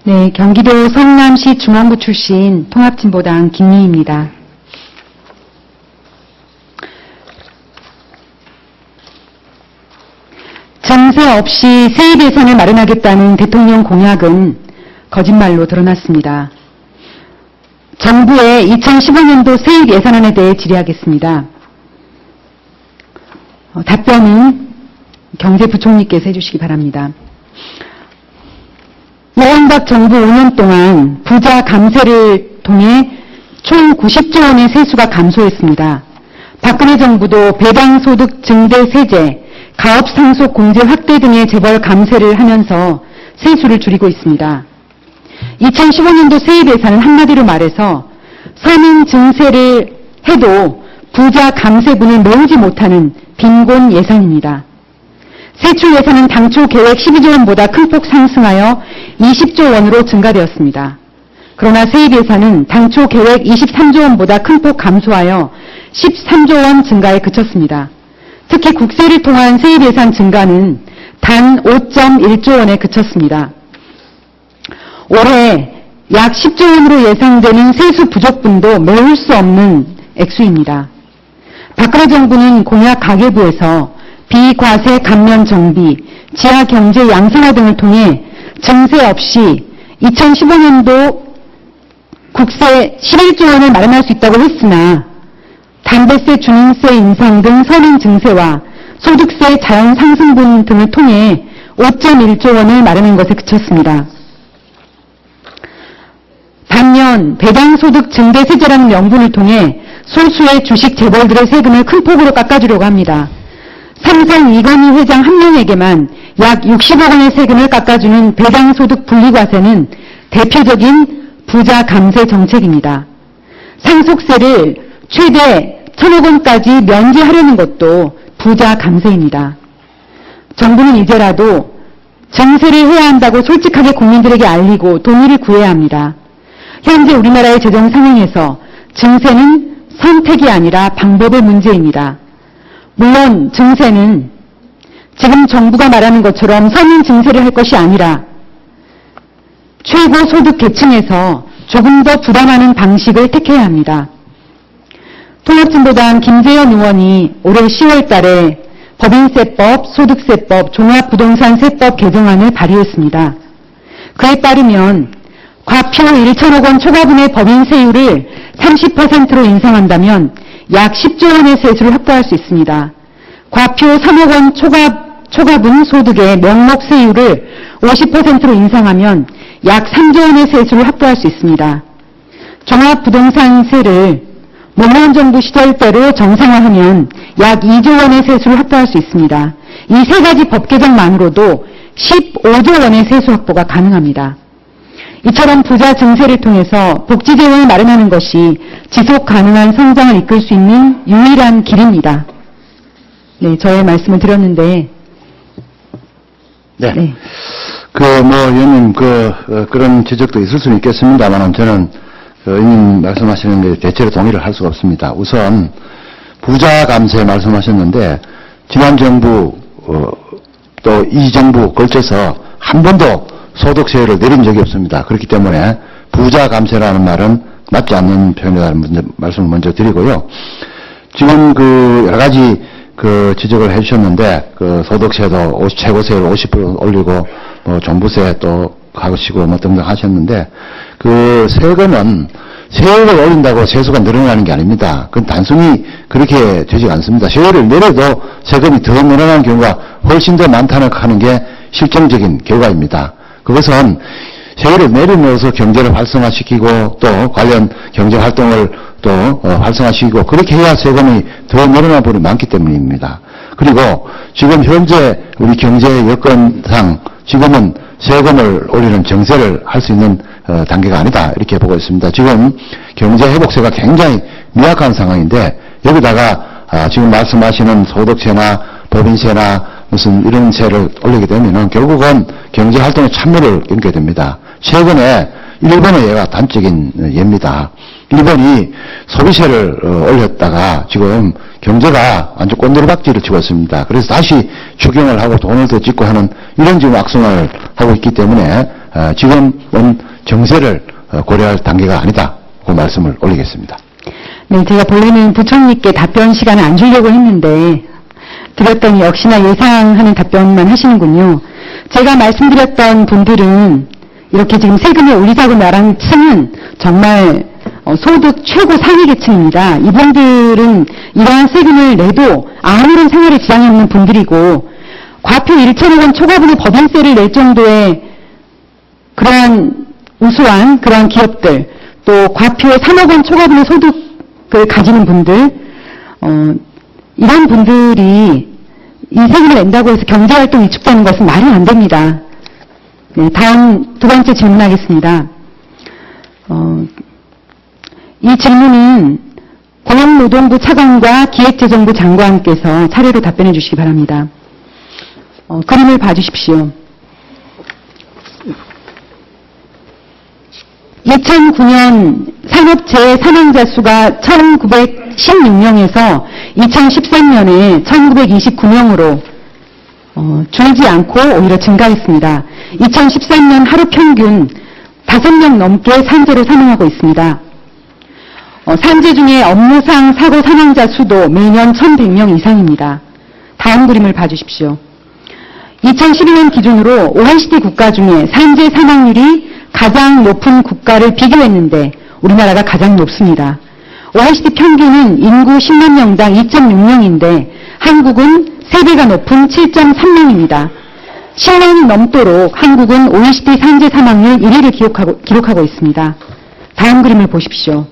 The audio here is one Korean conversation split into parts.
네, 경기도 성남시 중원구 출신 통합진보당 김미희입니다. 정세 없이 세입 예산을 마련하겠다는 대통령 공약은 거짓말로 드러났습니다. 정부의 2015년도 세입 예산안에 대해 질의하겠습니다. 답변은 경제부총리께서 해주시기 바랍니다. 이명박 정부 5년 동안 부자 감세를 통해 총 90조 원의 세수가 감소했습니다. 박근혜 정부도 배당소득 증대 세제, 가업 상속 공제 확대 등의 재벌 감세를 하면서 세수를 줄이고 있습니다. 2015년도 세입 예산은 한마디로 말해서 서민 증세를 해도 부자 감세분을 메우지 못하는 빈곤 예산입니다. 세출 예산은 당초 계획 12조 원보다 큰 폭 상승하여 20조 원으로 증가되었습니다. 그러나 세입 예산은 당초 계획 23조 원보다 큰 폭 감소하여 13조 원 증가에 그쳤습니다. 특히 국세를 통한 세입 예산 증가는 단 5.1조 원에 그쳤습니다. 올해 약 10조 원으로 예상되는 세수 부족분도 메울 수 없는 액수입니다. 박근혜 정부는 공약 가계부에서 비과세 감면 정비, 지하 경제 양성화 등을 통해 증세 없이 2015년도 국세 11조 원을 마련할 수 있다고 했으나 담배세, 주민세 인상 등 서민 증세와 소득세 자연 상승분 등을 통해 5.1조 원을 마련한 것에 그쳤습니다. 반면 배당소득 증대세제라는 명분을 통해 소수의 주식 재벌들의 세금을 큰 폭으로 깎아주려고 합니다. 삼성 이건희 회장 한 명에게만 약 60억 원의 세금을 깎아주는 배당소득 분리과세는 대표적인 부자 감세 정책입니다. 상속세를 최대 1,000억 원까지 면제하려는 것도 부자 감세입니다. 정부는 이제라도 증세를 해야 한다고 솔직하게 국민들에게 알리고 동의를 구해야 합니다. 현재 우리나라의 재정 상황에서 증세는 선택이 아니라 방법의 문제입니다. 물론 증세는 지금 정부가 말하는 것처럼 서민 증세를 할 것이 아니라 최고 소득 계층에서 조금 더 부담하는 방식을 택해야 합니다. 통합진보당 김재현 의원이 올해 10월 달에 법인세법, 소득세법, 종합부동산세법 개정안을 발의했습니다. 그에 따르면 과표 1천억 원 초과분의 법인세율을 30%로 인상한다면 약 10조 원의 세수를 확보할 수 있습니다. 과표 3억 원 초과분 소득의 명목세율을 50%로 인상하면 약 3조 원의 세수를 확보할 수 있습니다. 종합부동산세를 노무현 정부 시절대로 정상화하면 약 2조 원의 세수를 확보할 수 있습니다. 이 세 가지 법 개정만으로도 15조 원의 세수 확보가 가능합니다. 이처럼 부자 증세를 통해서 복지 재원을 마련하는 것이 지속 가능한 성장을 이끌 수 있는 유일한 길입니다. 네, 저의 말씀을 드렸는데. 네. 의원님, 그런 지적도 있을 수는 있겠습니다만, 저는, 의원님 말씀하시는 게 대체로 동의를 할 수가 없습니다. 우선, 부자 감세 말씀하셨는데, 지난 정부, 또 이 정부 걸쳐서 한 번도 소득세율을 내린 적이 없습니다. 그렇기 때문에 부자 감세라는 말은 맞지 않는 표현이라는 말씀을 먼저 드리고요. 지금 여러 가지 지적을 해주셨는데, 소득세도 최고세율 50% 올리고, 종부세 또 하시고 등등 하셨는데, 세금은 세율을 올린다고 세수가 늘어나는 게 아닙니다. 그건 단순히 그렇게 되지 않습니다. 세율을 내려도 세금이 더 늘어나는 경우가 훨씬 더 많다는 하는 게 실정적인 결과입니다. 그것은 세율을 내리면서 경제를 활성화시키고 또 관련 경제활동을 또 활성화시키고 그렇게 해야 세금이 더 늘어나는 부분이 많기 때문입니다. 그리고 지금 현재 우리 경제 여건상 지금은 세금을 올리는 정세를 할 수 있는 단계가 아니다 이렇게 보고 있습니다. 지금 경제 회복세가 굉장히 미약한 상황인데 여기다가 지금 말씀하시는 소득세나 법인세나 무슨 이런 세를 올리게 되면은 결국은 경제활동에 참여를 끊게 됩니다. 최근에 일본의 예가 단적인 예입니다. 일본이 소비세를 올렸다가 지금 경제가 완전 꼰대박질을 치고 있습니다. 그래서 다시 추경을 하고 돈을 더 찍고 하는 이런 지금 악순환을 하고 있기 때문에 지금은 정세를 고려할 단계가 아니다. 그 말씀을 올리겠습니다. 네, 제가 본래는 부총리께 답변 시간을 안 주려고 했는데 드렸더니 역시나 예상하는 답변만 하시는군요. 제가 말씀드렸던 분들은 이렇게 지금 세금을 올리자고 말한 층은 정말 소득 최고 상위 계층입니다. 이분들은 이러한 세금을 내도 아무런 생활에 지장이 없는 분들이고 과표 1천억 원 초과분의 법인세를 낼 정도의 그러한 우수한 그러한 기업들, 또 과표의 3억 원 초과분의 소득을 가지는 분들, 이런 분들이 이 세금을 낸다고 해서 경제활동이 위축되는 것은 말이 안 됩니다. 네, 다음 두 번째 질문하겠습니다. 이 질문은 고용노동부 차관과 기획재정부 장관께서 차례로 답변해 주시기 바랍니다. 그림을 봐주십시오. 2009년 산업재해 사망자 수가 1916명에서 2013년에 1929명으로 줄지 않고 오히려 증가했습니다. 2013년 하루 평균 5명 넘게 산재로 사망하고 있습니다. 산재 중에 업무상 사고 사망자 수도 매년 1,100명 이상입니다. 다음 그림을 봐주십시오. 2012년 기준으로 OECD 국가 중에 산재 사망률이 가장 높은 국가를 비교했는데 우리나라가 가장 높습니다. OECD 평균은 인구 10만 명당 2.6명인데 한국은 3배가 높은 7.3명입니다. 10년이 넘도록 한국은 OECD 산재 사망률 1위를 기록하고 있습니다. 다음 그림을 보십시오.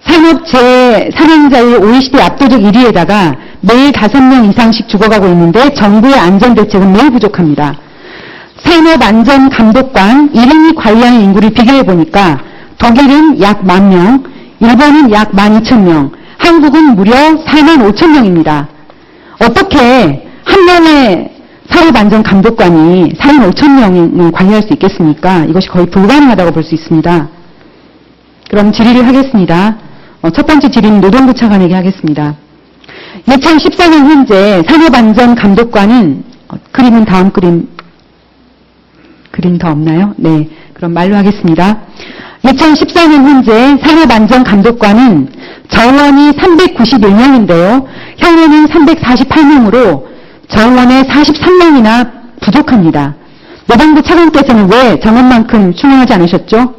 산업재해 사망자의 OECD 압도적 1위에다가 매일 5명 이상씩 죽어가고 있는데 정부의 안전대책은 매우 부족합니다. 산업안전감독관 1인이 관리하는 인구를 비교해보니까 독일은 약 10,000명, 일본은 약 12,000명, 한국은 무려 45,000명입니다. 어떻게 한 명의 산업안전감독관이 45,000명을 관리할 수 있겠습니까? 이것이 거의 불가능하다고 볼 수 있습니다. 그럼 질의를 하겠습니다. 첫 번째 질의는 노동부 차관에게 하겠습니다. 2014년 현재 산업안전감독관은 그림은 다음 그림 더 없나요? 네, 그럼 말로 하겠습니다. 2014년 현재 산업안전감독관은 정원이 391명인데요. 현원은 348명으로 정원에 43명이나 부족합니다. 노동부 차관께서는 왜 정원만큼 충원하지 않으셨죠?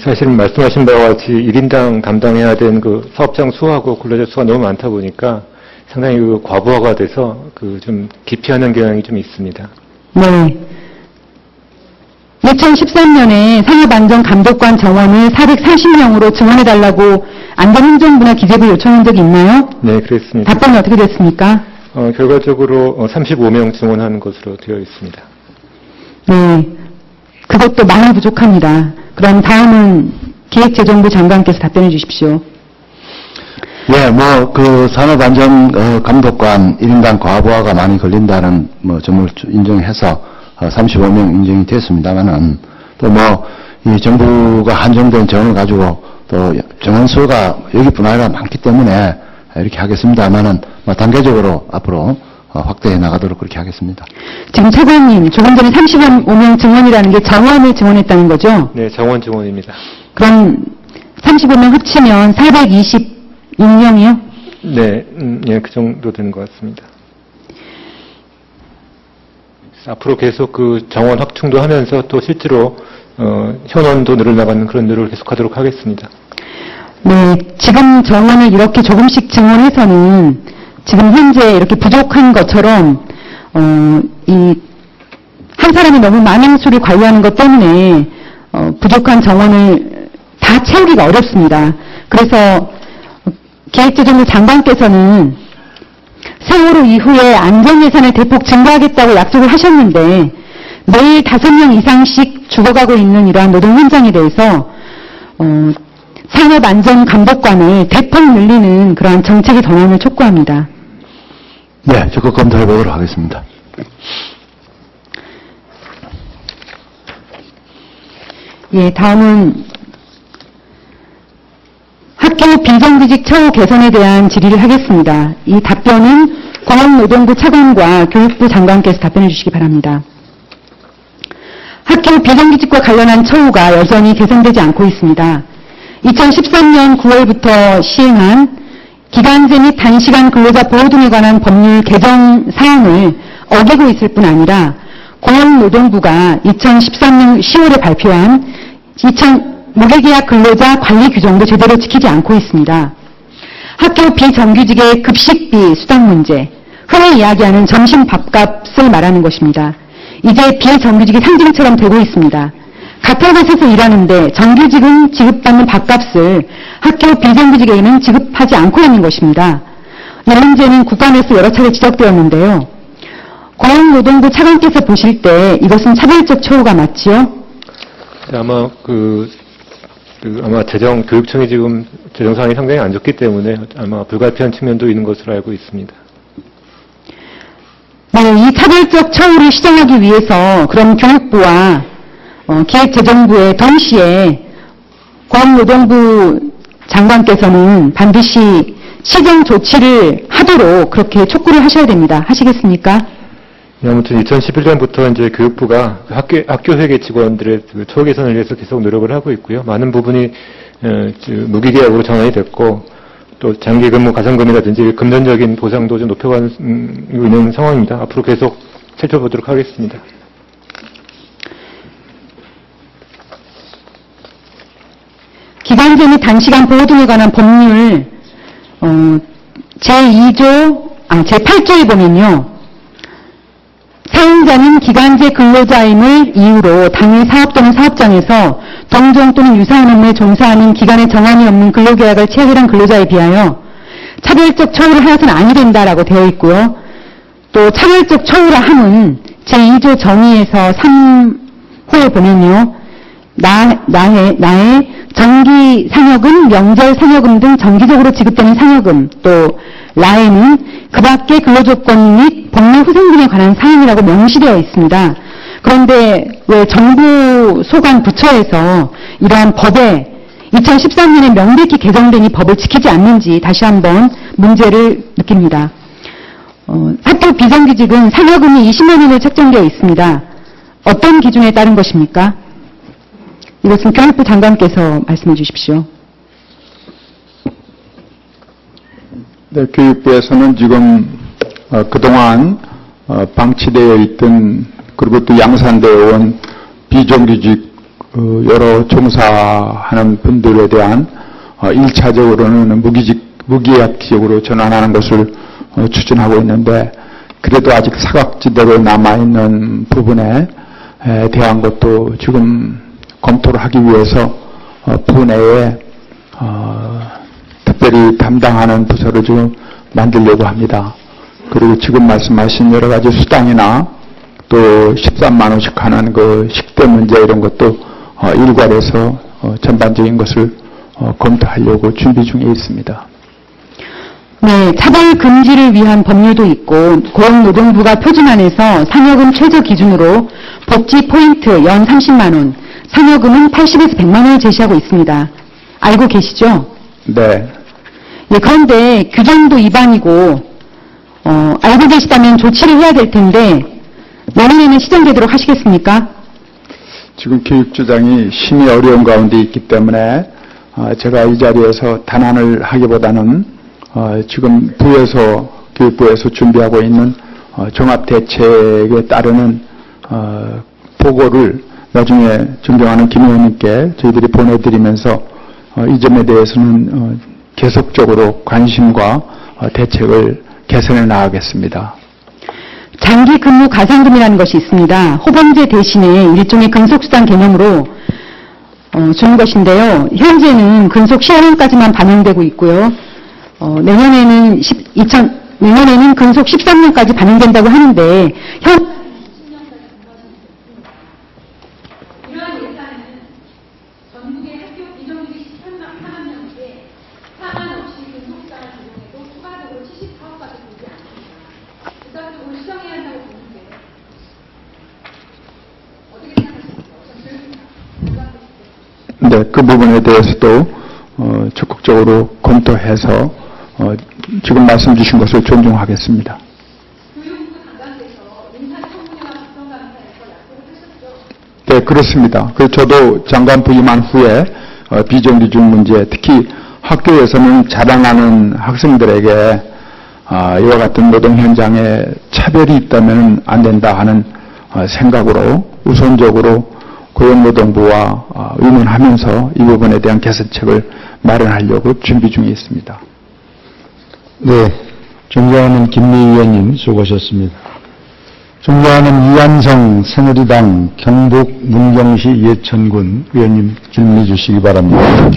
사실은 말씀하신 바와 같이 1인당 담당해야 되는 그 사업장 수하고 근로자 수가 너무 많다 보니까 상당히 그 과부하가 돼서 좀 기피하는 경향이 좀 있습니다. 네. 2013년에 산업안전감독관 정원을 440명으로 증원해달라고 안전행정부나 기재부 요청한 적이 있나요? 네, 그랬습니다. 답변이 어떻게 됐습니까? 결과적으로 35명 증원하는 것으로 되어 있습니다. 네. 그것도 많이 부족합니다. 그럼 다음은 기획재정부 장관께서 답변해 주십시오. 예, 그 산업안전감독관 1인당 과부하가 많이 걸린다는 점을 인정해서 35명 인정이 됐습니다만은 또 이 정부가 한정된 정을 가지고 또 정원 수가 여기뿐 아니라 많기 때문에 이렇게 하겠습니다만은 단계적으로 앞으로 확대해 나가도록 그렇게 하겠습니다. 지금 차관님, 조금 전에 35명 증원이라는 게 정원을 증원했다는 거죠? 네, 정원 증원입니다. 그럼 35명 합치면 426명이요? 네, 예, 그 정도 되는 것 같습니다. 앞으로 계속 그 정원 확충도 하면서 또 실제로 현원도 늘어나가는 그런 노력을 계속하도록 하겠습니다. 네, 지금 정원을 이렇게 조금씩 증원해서는 지금 현재 이렇게 부족한 것처럼 한 사람이 너무 많은 수를 관리하는 것 때문에 부족한 정원을 다 채우기가 어렵습니다. 그래서 기획재정부 장관께서는 세월호 이후에 안전예산을 대폭 증가하겠다고 약속을 하셨는데 매일 5명 이상씩 죽어가고 있는 이러한 노동 현장에 대해서 산업안전감독관을 대폭 늘리는 그러한 정책의 전환을 촉구합니다. 네, 적극 검토해 보도록 하겠습니다. 예, 다음은 학교 비정규직 처우 개선에 대한 질의를 하겠습니다. 이 답변은 고용노동부 차관과 교육부 장관께서 답변해 주시기 바랍니다. 학교 비정규직과 관련한 처우가 여전히 개선되지 않고 있습니다. 2013년 9월부터 시행한 기간제 및 단시간 근로자 보호 등에 관한 법률 개정 사항을 어기고 있을 뿐 아니라 고용노동부가 2013년 10월에 발표한 무계계약 근로자 관리 규정도 제대로 지키지 않고 있습니다. 학교 비정규직의 급식비 수당 문제, 흔히 이야기하는 점심 밥값을 말하는 것입니다. 이제 비정규직이 상징처럼 되고 있습니다. 같은 곳에서 일하는데 정규직은 지급받는 밥값을 학교 비정규직에게는 지급하지 않고 있는 것입니다. 이 문제는 국감에서 여러 차례 지적되었는데요. 고용노동부 차관께서 보실 때 이것은 차별적 처우가 맞지요? 아마 아마 교육청이 지금 재정 상황이 상당히 안 좋기 때문에 아마 불가피한 측면도 있는 것으로 알고 있습니다. 네, 이 차별적 처우를 시정하기 위해서 그럼 교육부와 기획재정부에 동시에 고용노동부 장관께서는 반드시 시정 조치를 하도록 그렇게 촉구를 하셔야 됩니다. 하시겠습니까? 네, 아무튼 2011년부터 이제 교육부가 학교 회계 직원들의 처우 개선을 위해서 계속 노력을 하고 있고요. 많은 부분이 무기계약으로 전환이 됐고 또 장기 근무 가산금이라든지 금전적인 보상도 좀 높여가고 있는 상황입니다. 앞으로 계속 살펴보도록 하겠습니다. 기간제 및 단시간 보호 등에 관한 법률 제8조에 보면요. 사용자는 기간제 근로자임을 이유로 당일 사업 또는 사업장에서 동종 또는 유사한 업무에 종사하는 기간에 정한이 없는 근로계약을 체결한 근로자에 비하여 차별적 처우를 하여서는 아니 된다라고 되어 있고요. 또 차별적 처우라 함은 제2조 정의에서 3호에 보면요. 나의 정기 상여금, 명절 상여금 등 정기적으로 지급되는 상여금, 또 라에는 그 밖의 근로조건 및 복리 후생금에 관한 사항이라고 명시되어 있습니다. 그런데 왜 정부 소관 부처에서 이러한 법에 2013년에 명백히 개정된 이 법을 지키지 않는지 다시 한번 문제를 느낍니다. 학교 비정규직은 상여금이 20만 원으로 책정되어 있습니다. 어떤 기준에 따른 것입니까? 이것은 교육부 장관께서 말씀해 주십시오. 네, 교육부에서는 지금 그동안 방치되어 있던 그리고 또 양산되어 온 비정규직 여러 종사하는 분들에 대한 1차적으로는 무계약직으으로 전환하는 것을 추진하고 있는데 그래도 아직 사각지대로 남아있는 부분에 대한 것도 지금 검토를 하기 위해서 부내에 특별히 담당하는 부서를 지금 만들려고 합니다. 그리고 지금 말씀하신 여러 가지 수당이나 또 13만 원씩 하는 그 식대 문제 이런 것도 일괄해서 전반적인 것을 검토하려고 준비 중에 있습니다. 네, 차별 금지를 위한 법률도 있고 고용노동부가 표준안에서 상여금 최저 기준으로 복지 포인트 연 30만 원, 상여금은 80에서 100만 원을 제시하고 있습니다. 알고 계시죠? 네. 예, 그런데 규정도 위반이고 알고 계시다면 조치를 해야 될 텐데 내년에는 시정되도록 하시겠습니까? 지금 교육주장이 심히 어려운 가운데 있기 때문에 제가 이 자리에서 단안을 하기보다는 지금 교육부에서 준비하고 있는 종합대책에 따르는 보고를 나중에 존경하는 김 의원님께 저희들이 보내드리면서 이 점에 대해서는 계속적으로 관심과 대책을 개선해 나가겠습니다. 장기 근무 가산금이라는 것이 있습니다. 호범제 대신에 일종의 근속수당 개념으로 주는 것인데요. 현재는 근속 10년까지만 반영되고 있고요. 내년에는 근속 13년까지 반영된다고 하는데 이러한 예산은 전국의 학교 비정규직 13만 명에게 상관없이 근속수당을 제공해도 추가적으로 74억까지 들지 않습니다. 즉각적으로 시정해야 한다고 보는데 어떻게 생각하십니까? 네, 그 부분에 대해서도 적극적으로 검토해서 지금 말씀 주신 것을 존중하겠습니다. 네, 그렇습니다. 그래서 저도 장관 부임한 후에 비정규직 문제, 특히 학교에서는 자랑하는 학생들에게 이와 같은 노동 현장에 차별이 있다면 안 된다 하는 생각으로 우선적으로 고용노동부와 의논하면서 이 부분에 대한 개선책을 마련하려고 준비 중에 있습니다. 네, 존경하는 김미 의원님 수고하셨습니다. 존경하는 이한성 새누리당 경북 문경시 예천군 의원님 질문해 주시기 바랍니다.